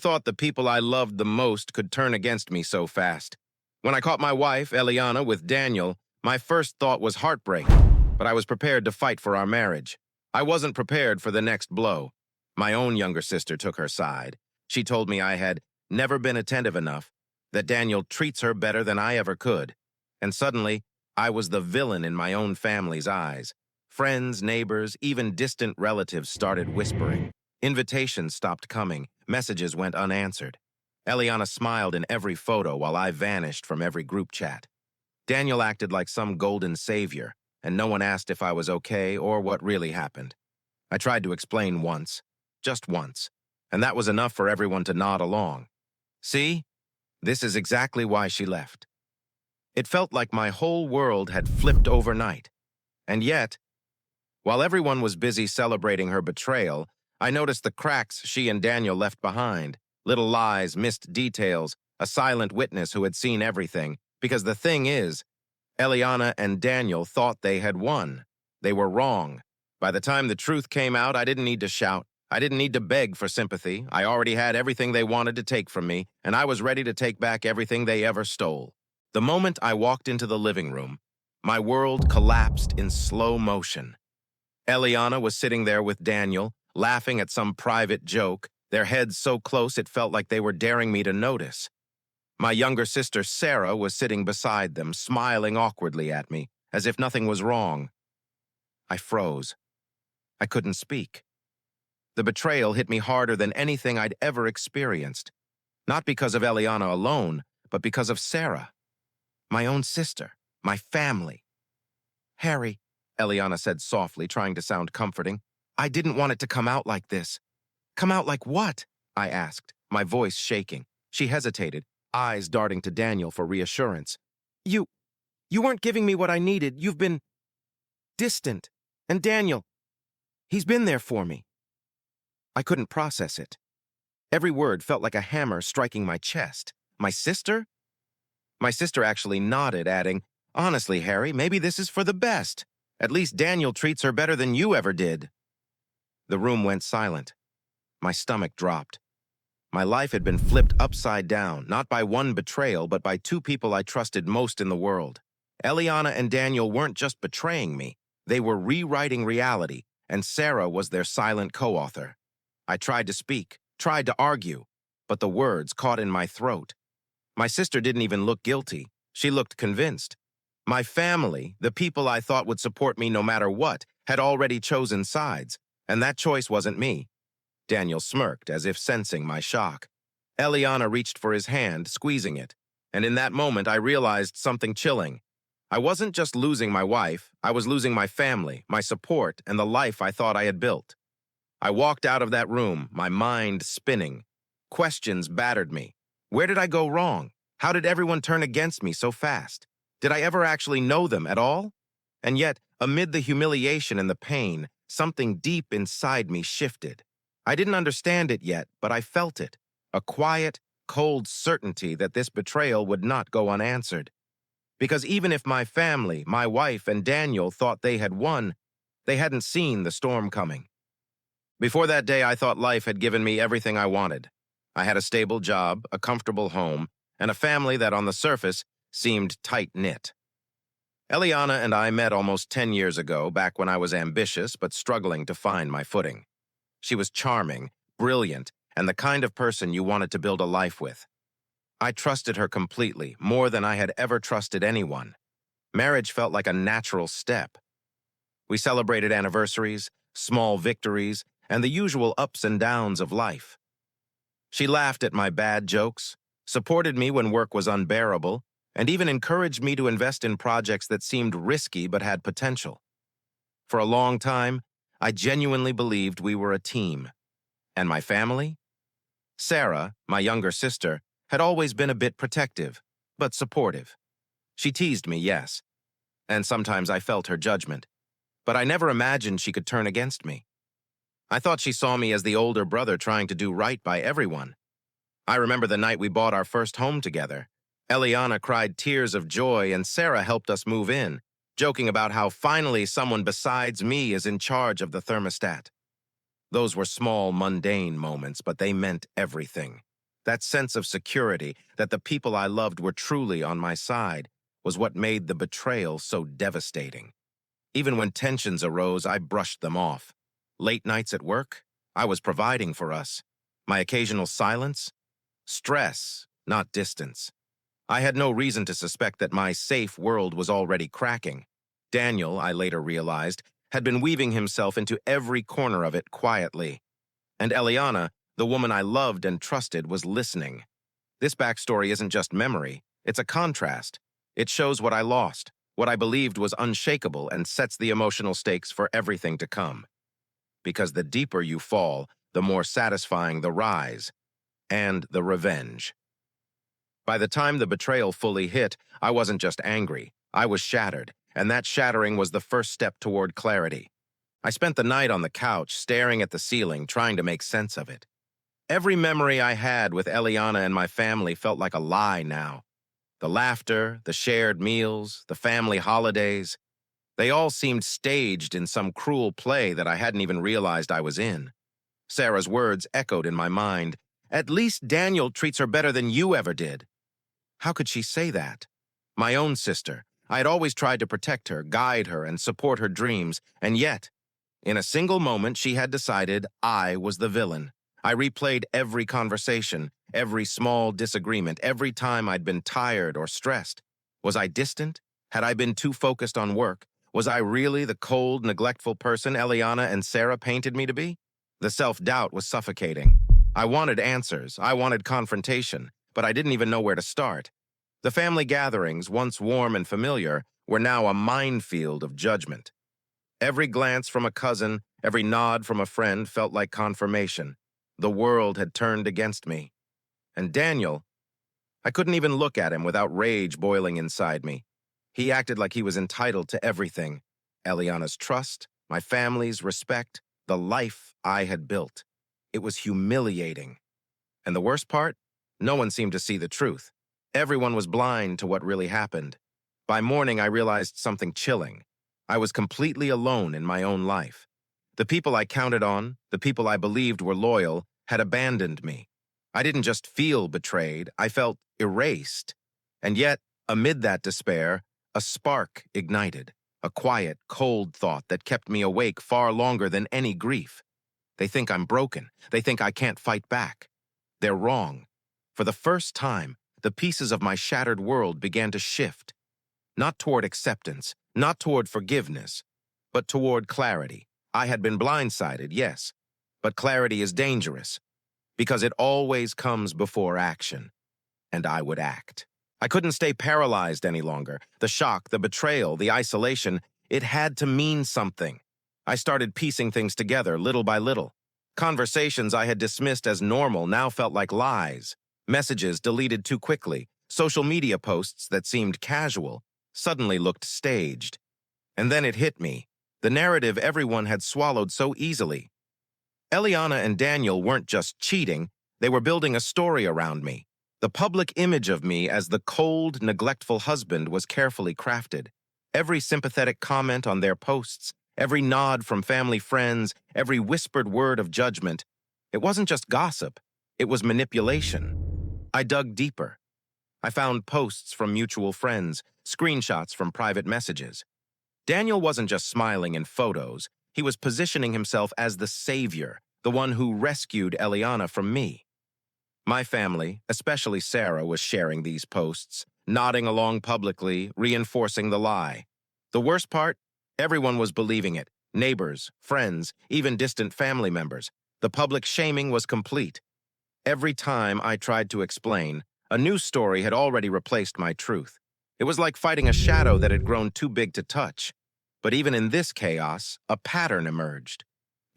thought the people I loved the most could turn against me so fast. When I caught my wife, Eliana, with Daniel, my first thought was heartbreak, but I was prepared to fight for our marriage. I wasn't prepared for the next blow. My own younger sister took her side. She told me I had never been attentive enough, that Daniel treats her better than I ever could. And suddenly, I was the villain in my own family's eyes. Friends, neighbors, even distant relatives started whispering. Invitations stopped coming. Messages went unanswered. Eliana smiled in every photo while I vanished from every group chat. Daniel acted like some golden savior, and no one asked if I was okay or what really happened. I tried to explain once, just once, and that was enough for everyone to nod along. See? This is exactly why she left. It felt like my whole world had flipped overnight. And yet, while everyone was busy celebrating her betrayal, I noticed the cracks she and Daniel left behind. Little lies, missed details, a silent witness who had seen everything. Because the thing is, Eliana and Daniel thought they had won. They were wrong. By the time the truth came out, I didn't need to shout. I didn't need to beg for sympathy. I already had everything they wanted to take from me, and I was ready to take back everything they ever stole. The moment I walked into the living room, my world collapsed in slow motion. Eliana was sitting there with Daniel, laughing at some private joke, their heads so close it felt like they were daring me to notice. My younger sister, Sarah, was sitting beside them, smiling awkwardly at me, as if nothing was wrong. I froze. I couldn't speak. The betrayal hit me harder than anything I'd ever experienced. Not because of Eliana alone, but because of Sarah. My own sister, my family. "Harry," Eliana said softly, trying to sound comforting, "I didn't want it to come out like this." "Come out like what?" I asked, my voice shaking. She hesitated, eyes darting to Daniel for reassurance. You weren't giving me what I needed. You've been distant. And Daniel, he's been there for me." I couldn't process it. Every word felt like a hammer striking my chest. My sister? My sister actually nodded, adding, "Honestly, Harry, maybe this is for the best. At least Daniel treats her better than you ever did." The room went silent. My stomach dropped. My life had been flipped upside down, not by one betrayal, but by two people I trusted most in the world. Eliana and Daniel weren't just betraying me. They were rewriting reality, and Sarah was their silent co-author. I tried to speak, tried to argue, but the words caught in my throat. My sister didn't even look guilty. She looked convinced. My family, the people I thought would support me no matter what, had already chosen sides, and that choice wasn't me. Daniel smirked, as if sensing my shock. Eliana reached for his hand, squeezing it, and in that moment I realized something chilling. I wasn't just losing my wife, I was losing my family, my support, and the life I thought I had built. I walked out of that room, my mind spinning. Questions battered me. Where did I go wrong? How did everyone turn against me so fast? Did I ever actually know them at all? And yet, amid the humiliation and the pain, something deep inside me shifted. I didn't understand it yet, but I felt it. A quiet, cold certainty that this betrayal would not go unanswered. Because even if my family, my wife, and Daniel thought they had won, they hadn't seen the storm coming. Before that day, I thought life had given me everything I wanted. I had a stable job, a comfortable home, and a family that on the surface seemed tight-knit. Eliana and I met almost 10 years ago, back when I was ambitious but struggling to find my footing. She was charming, brilliant, and the kind of person you wanted to build a life with. I trusted her completely, more than I had ever trusted anyone. Marriage felt like a natural step. We celebrated anniversaries, small victories, and the usual ups and downs of life. She laughed at my bad jokes, supported me when work was unbearable, and even encouraged me to invest in projects that seemed risky but had potential. For a long time, I genuinely believed we were a team. And my family? Sarah, my younger sister, had always been a bit protective, but supportive. She teased me, yes, and sometimes I felt her judgment, but I never imagined she could turn against me. I thought she saw me as the older brother trying to do right by everyone. I remember the night we bought our first home together. Eliana cried tears of joy and Sarah helped us move in, joking about how finally someone besides me is in charge of the thermostat. Those were small, mundane moments, but they meant everything. That sense of security, that the people I loved were truly on my side, was what made the betrayal so devastating. Even when tensions arose, I brushed them off. Late nights at work? I was providing for us. My occasional silence? Stress, not distance. I had no reason to suspect that my safe world was already cracking. Daniel, I later realized, had been weaving himself into every corner of it quietly. And Eliana, the woman I loved and trusted, was listening. This backstory isn't just memory, it's a contrast. It shows what I lost, what I believed was unshakable, and sets the emotional stakes for everything to come. Because the deeper you fall, the more satisfying the rise and the revenge. By the time the betrayal fully hit, I wasn't just angry, I was shattered, and that shattering was the first step toward clarity. I spent the night on the couch, staring at the ceiling, trying to make sense of it. Every memory I had with Eliana and my family felt like a lie now. The laughter, the shared meals, the family holidays, they all seemed staged in some cruel play that I hadn't even realized I was in. Sarah's words echoed in my mind. "At least Daniel treats her better than you ever did." How could she say that? My own sister. I had always tried to protect her, guide her, and support her dreams, and yet, in a single moment, she had decided I was the villain. I replayed every conversation, every small disagreement, every time I'd been tired or stressed. Was I distant? Had I been too focused on work? Was I really the cold, neglectful person Eliana and Sarah painted me to be? The self-doubt was suffocating. I wanted answers, I wanted confrontation, but I didn't even know where to start. The family gatherings, once warm and familiar, were now a minefield of judgment. Every glance from a cousin, every nod from a friend felt like confirmation. The world had turned against me. And Daniel, I couldn't even look at him without rage boiling inside me. He acted like he was entitled to everything. Eliana's trust, my family's respect, the life I had built. It was humiliating. And the worst part? No one seemed to see the truth. Everyone was blind to what really happened. By morning, I realized something chilling. I was completely alone in my own life. The people I counted on, the people I believed were loyal, had abandoned me. I didn't just feel betrayed, I felt erased. And yet, amid that despair, a spark ignited, a quiet, cold thought that kept me awake far longer than any grief. They think I'm broken. They think I can't fight back. They're wrong. For the first time, the pieces of my shattered world began to shift. Not toward acceptance, not toward forgiveness, but toward clarity. I had been blindsided, yes, but clarity is dangerous because it always comes before action, and I would act. I couldn't stay paralyzed any longer. The shock, the betrayal, the isolation, it had to mean something. I started piecing things together little by little. Conversations I had dismissed as normal now felt like lies. Messages deleted too quickly, social media posts that seemed casual, suddenly looked staged. And then it hit me, the narrative everyone had swallowed so easily. Eliana and Daniel weren't just cheating, they were building a story around me. The public image of me as the cold, neglectful husband was carefully crafted. Every sympathetic comment on their posts, every nod from family friends, every whispered word of judgment, it wasn't just gossip, it was manipulation. I dug deeper. I found posts from mutual friends, screenshots from private messages. Daniel wasn't just smiling in photos, he was positioning himself as the savior, the one who rescued Eliana from me. My family, especially Sarah, was sharing these posts, nodding along publicly, reinforcing the lie. The worst part? Everyone was believing it. Neighbors, friends, even distant family members. The public shaming was complete. Every time I tried to explain, a new story had already replaced my truth. It was like fighting a shadow that had grown too big to touch. But even in this chaos, a pattern emerged.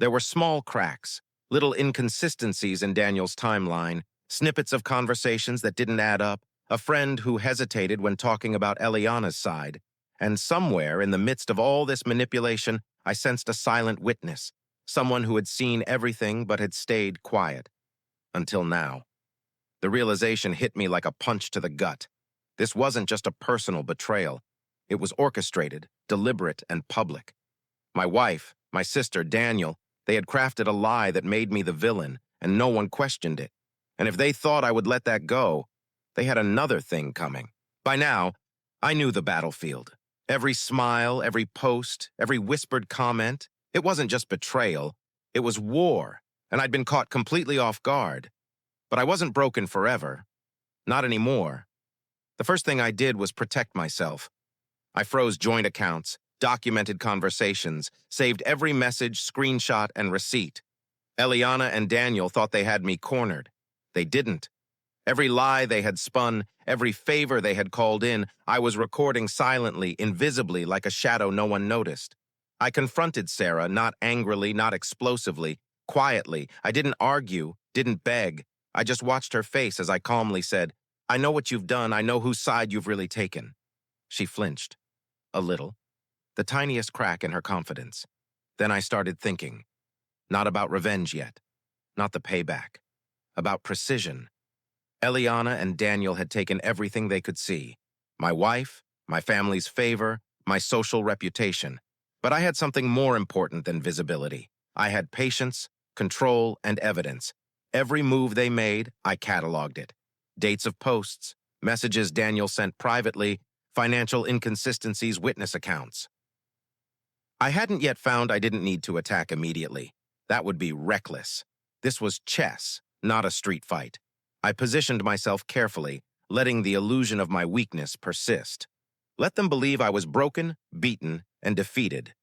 There were small cracks, little inconsistencies in Daniel's timeline, snippets of conversations that didn't add up, a friend who hesitated when talking about Eliana's side. And somewhere in the midst of all this manipulation, I sensed a silent witness, someone who had seen everything but had stayed quiet. Until now. The realization hit me like a punch to the gut. This wasn't just a personal betrayal. It was orchestrated, deliberate, and public. My wife, my sister, Daniel, they had crafted a lie that made me the villain, and no one questioned it. And if they thought I would let that go, they had another thing coming. By now, I knew the battlefield. Every smile, every post, every whispered comment, it wasn't just betrayal, it was war, and I'd been caught completely off guard. But I wasn't broken forever. Not anymore. The first thing I did was protect myself. I froze joint accounts, documented conversations, saved every message, screenshot, and receipt. Eliana and Daniel thought they had me cornered. They didn't. Every lie they had spun, every favor they had called in, I was recording silently, invisibly, like a shadow no one noticed. I confronted Sarah, not angrily, not explosively, quietly. I didn't argue, didn't beg. I just watched her face as I calmly said, "I know what you've done. I know whose side you've really taken." She flinched. A little. The tiniest crack in her confidence. Then I started thinking. Not about revenge yet. Not the payback. About precision. Eliana and Daniel had taken everything they could see. My wife, my family's favor, my social reputation. But I had something more important than visibility. I had patience, control, and evidence. Every move they made, I cataloged it. Dates of posts, messages Daniel sent privately, financial inconsistencies, witness accounts. I hadn't yet found I didn't need to attack immediately. That would be reckless. This was chess, not a street fight. I positioned myself carefully, letting the illusion of my weakness persist. Let them believe I was broken, beaten, and defeated.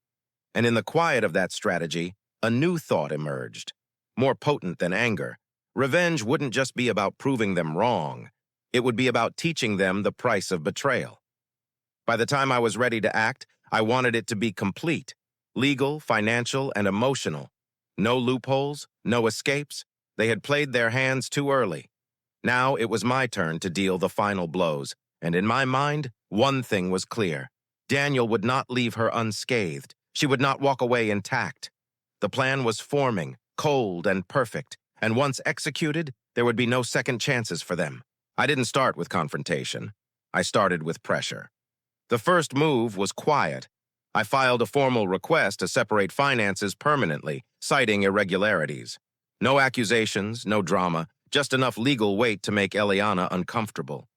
And in the quiet of that strategy, a new thought emerged. More potent than anger. Revenge wouldn't just be about proving them wrong. It would be about teaching them the price of betrayal. By the time I was ready to act, I wanted it to be complete. Legal, financial, and emotional. No loopholes, no escapes. They had played their hands too early. Now it was my turn to deal the final blows, and in my mind, one thing was clear. Daniel would not leave her unscathed. She would not walk away intact. The plan was forming, cold and perfect, and once executed, there would be no second chances for them. I didn't start with confrontation. I started with pressure. The first move was quiet. I filed a formal request to separate finances permanently, citing irregularities. No accusations, no drama, just enough legal weight to make Eliana uncomfortable.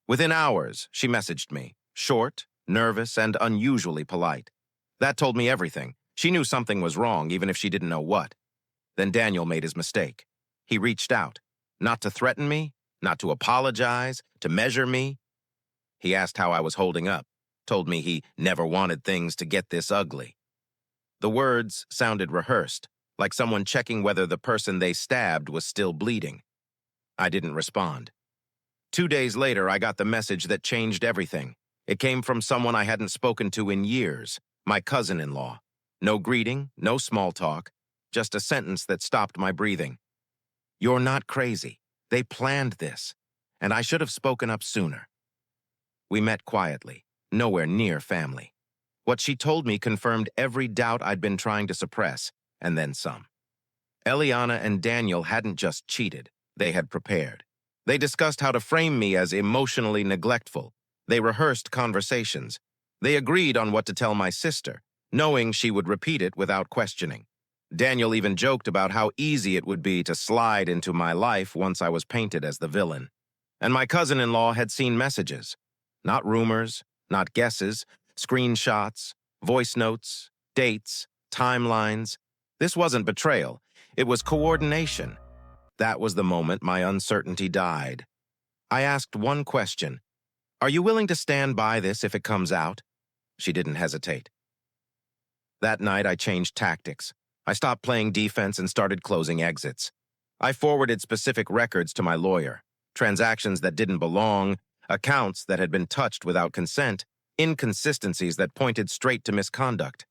Within hours, she messaged me, short, nervous, and unusually polite. That told me everything. She knew something was wrong, even if she didn't know what. Then Daniel made his mistake. He reached out, not to threaten me, not to apologize, to measure me. He asked how I was holding up, told me he never wanted things to get this ugly. The words sounded rehearsed, like someone checking whether the person they stabbed was still bleeding. I didn't respond. 2 days later, I got the message that changed everything. It came from someone I hadn't spoken to in years, my cousin-in-law. No greeting, no small talk, just a sentence that stopped my breathing. "You're not crazy. They planned this, and I should have spoken up sooner." We met quietly, nowhere near family. What she told me confirmed every doubt I'd been trying to suppress, and then some. Eliana and Daniel hadn't just cheated. They had prepared. They discussed how to frame me as emotionally neglectful. They rehearsed conversations. They agreed on what to tell my sister, knowing she would repeat it without questioning. Daniel even joked about how easy it would be to slide into my life once I was painted as the villain. And my cousin-in-law had seen messages. Not rumors, not guesses, screenshots, voice notes, dates, timelines. This wasn't betrayal. It was coordination. That was the moment my uncertainty died. I asked one question. "Are you willing to stand by this if it comes out?" She didn't hesitate. That night, I changed tactics. I stopped playing defense and started closing exits. I forwarded specific records to my lawyer, transactions that didn't belong, accounts that had been touched without consent, inconsistencies that pointed straight to misconduct.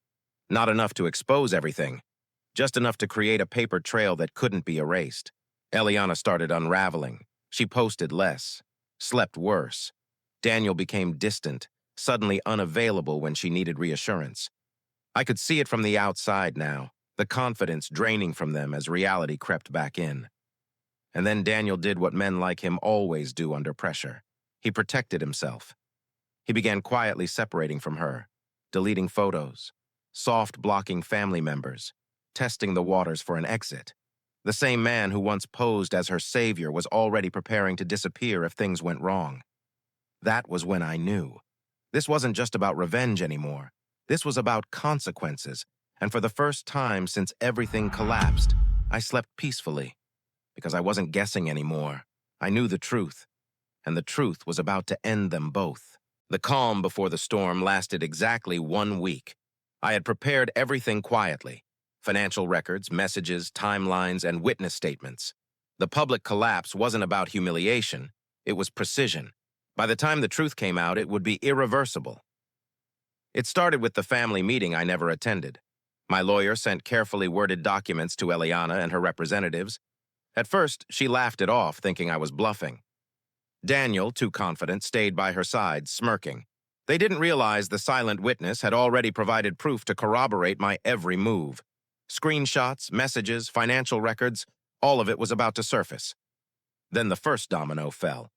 Not enough to expose everything, just enough to create a paper trail that couldn't be erased. Eliana started unraveling. She posted less, slept worse. Daniel became distant, suddenly unavailable when she needed reassurance. I could see it from the outside now, the confidence draining from them as reality crept back in. And then Daniel did what men like him always do under pressure. He protected himself. He began quietly separating from her, deleting photos, soft blocking family members, testing the waters for an exit. The same man who once posed as her savior was already preparing to disappear if things went wrong. That was when I knew. This wasn't just about revenge anymore. This was about consequences, and for the first time since everything collapsed, I slept peacefully, because I wasn't guessing anymore. I knew the truth, and the truth was about to end them both. The calm before the storm lasted exactly 1 week. I had prepared everything quietly: financial records, messages, timelines, and witness statements. The public collapse wasn't about humiliation, it was precision. By the time the truth came out, it would be irreversible. It started with the family meeting I never attended. My lawyer sent carefully worded documents to Eliana and her representatives. At first, she laughed it off, thinking I was bluffing. Daniel, too confident, stayed by her side, smirking. They didn't realize the silent witness had already provided proof to corroborate my every move. Screenshots, messages, financial records, all of it was about to surface. Then the first domino fell.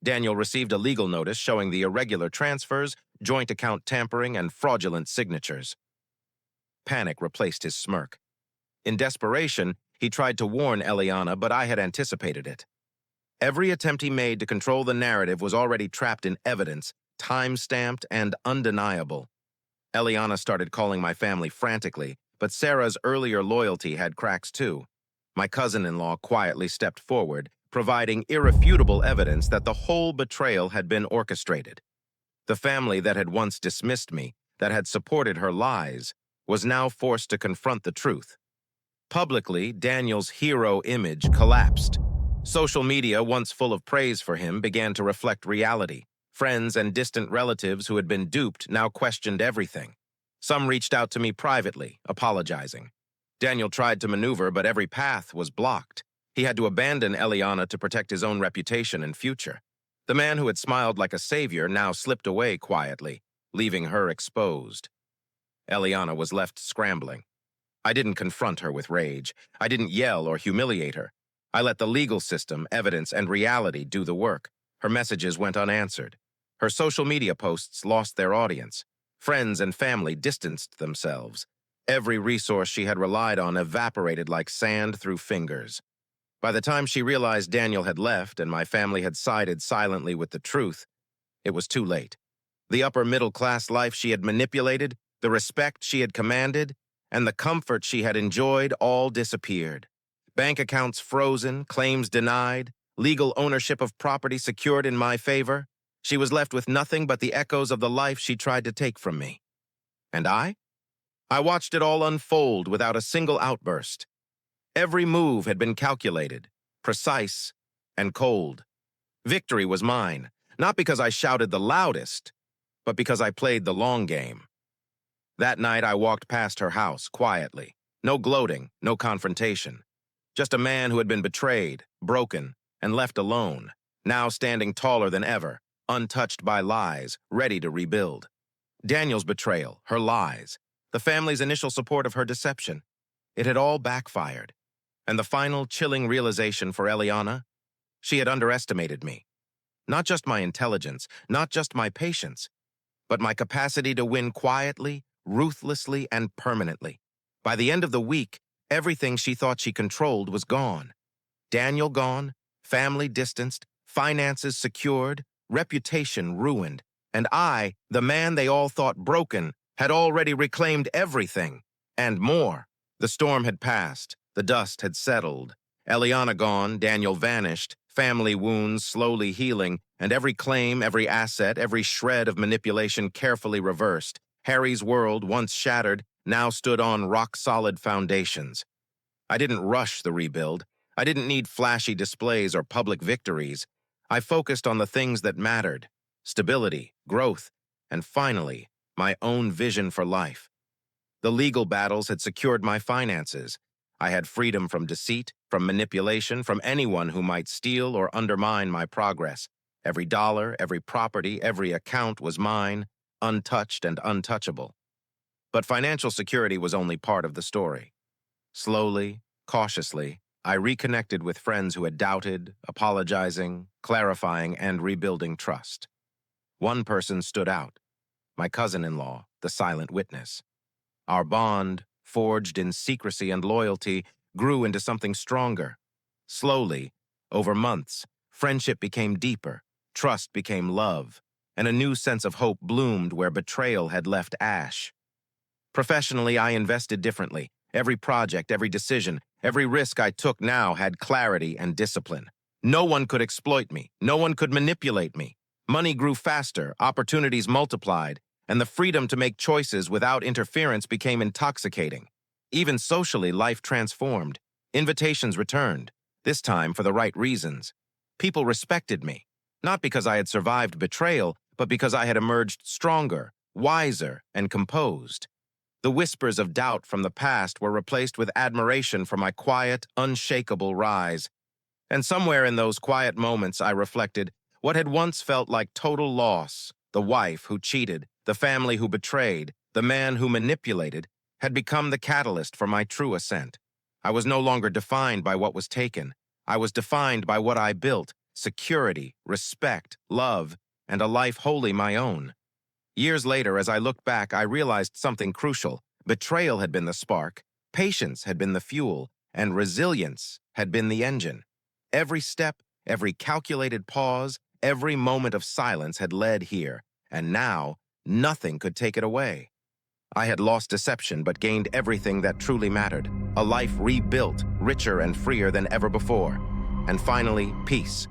Daniel received a legal notice showing the irregular transfers, joint account tampering, and fraudulent signatures. Panic replaced his smirk. In desperation, he tried to warn Eliana, but I had anticipated it. Every attempt he made to control the narrative was already trapped in evidence, time-stamped and undeniable. Eliana started calling my family frantically, but Sarah's earlier loyalty had cracks too. My cousin-in-law quietly stepped forward, providing irrefutable evidence that the whole betrayal had been orchestrated. The family that had once dismissed me, that had supported her lies, was now forced to confront the truth. Publicly, Daniel's hero image collapsed. Social media, once full of praise for him, began to reflect reality. Friends and distant relatives who had been duped now questioned everything. Some reached out to me privately, apologizing. Daniel tried to maneuver, but every path was blocked. He had to abandon Eliana to protect his own reputation and future. The man who had smiled like a savior now slipped away quietly, leaving her exposed. Eliana was left scrambling. I didn't confront her with rage. I didn't yell or humiliate her. I let the legal system, evidence, and reality do the work. Her messages went unanswered. Her social media posts lost their audience. Friends and family distanced themselves. Every resource she had relied on evaporated like sand through fingers. By the time she realized Daniel had left and my family had sided silently with the truth, it was too late. The upper-middle-class life she had manipulated, the respect she had commanded, and the comfort she had enjoyed all disappeared. Bank accounts frozen, claims denied, legal ownership of property secured in my favor. She was left with nothing but the echoes of the life she tried to take from me. And I? I watched it all unfold without a single outburst. Every move had been calculated, precise, and cold. Victory was mine, not because I shouted the loudest, but because I played the long game. That night I walked past her house quietly. No gloating, no confrontation. Just a man who had been betrayed, broken, and left alone, now standing taller than ever, untouched by lies, ready to rebuild. Daniel's betrayal, her lies, the family's initial support of her deception, it had all backfired. And the final chilling realization for Eliana? She had underestimated me. Not just my intelligence, not just my patience, but my capacity to win quietly, ruthlessly, and permanently. By the end of the week, everything she thought she controlled was gone. Daniel gone, family distanced, finances secured, reputation ruined, and I, the man they all thought broken, had already reclaimed everything, and more. The storm had passed, the dust had settled. Eliana gone, Daniel vanished, family wounds slowly healing, and every claim, every asset, every shred of manipulation carefully reversed. Harry's world, once shattered, now stood on rock-solid foundations. I didn't rush the rebuild. I didn't need flashy displays or public victories. I focused on the things that mattered: stability, growth, and finally, my own vision for life. The legal battles had secured my finances. I had freedom from deceit, from manipulation, from anyone who might steal or undermine my progress. Every dollar, every property, every account was mine, untouched and untouchable. But financial security was only part of the story. Slowly, cautiously, I reconnected with friends who had doubted, apologizing, clarifying, and rebuilding trust. One person stood out: my cousin-in-law, the silent witness. Our bond, forged in secrecy and loyalty, grew into something stronger. Slowly, over months, friendship became deeper, trust became love, and a new sense of hope bloomed where betrayal had left ash. Professionally, I invested differently. Every project, every decision, every risk I took now had clarity and discipline. No one could exploit me. No one could manipulate me. Money grew faster, opportunities multiplied, and the freedom to make choices without interference became intoxicating. Even socially, life transformed. Invitations returned, this time for the right reasons. People respected me, not because I had survived betrayal, but because I had emerged stronger, wiser, and composed. The whispers of doubt from the past were replaced with admiration for my quiet, unshakable rise. And somewhere in those quiet moments, I reflected, what had once felt like total loss, the wife who cheated, the family who betrayed, the man who manipulated, had become the catalyst for my true ascent. I was no longer defined by what was taken. I was defined by what I built: security, respect, love, and a life wholly my own. Years later, as I looked back, I realized something crucial. Betrayal had been the spark, patience had been the fuel, and resilience had been the engine. Every step, every calculated pause, every moment of silence had led here, and now nothing could take it away. I had lost deception but gained everything that truly mattered, a life rebuilt, richer and freer than ever before. And finally, peace.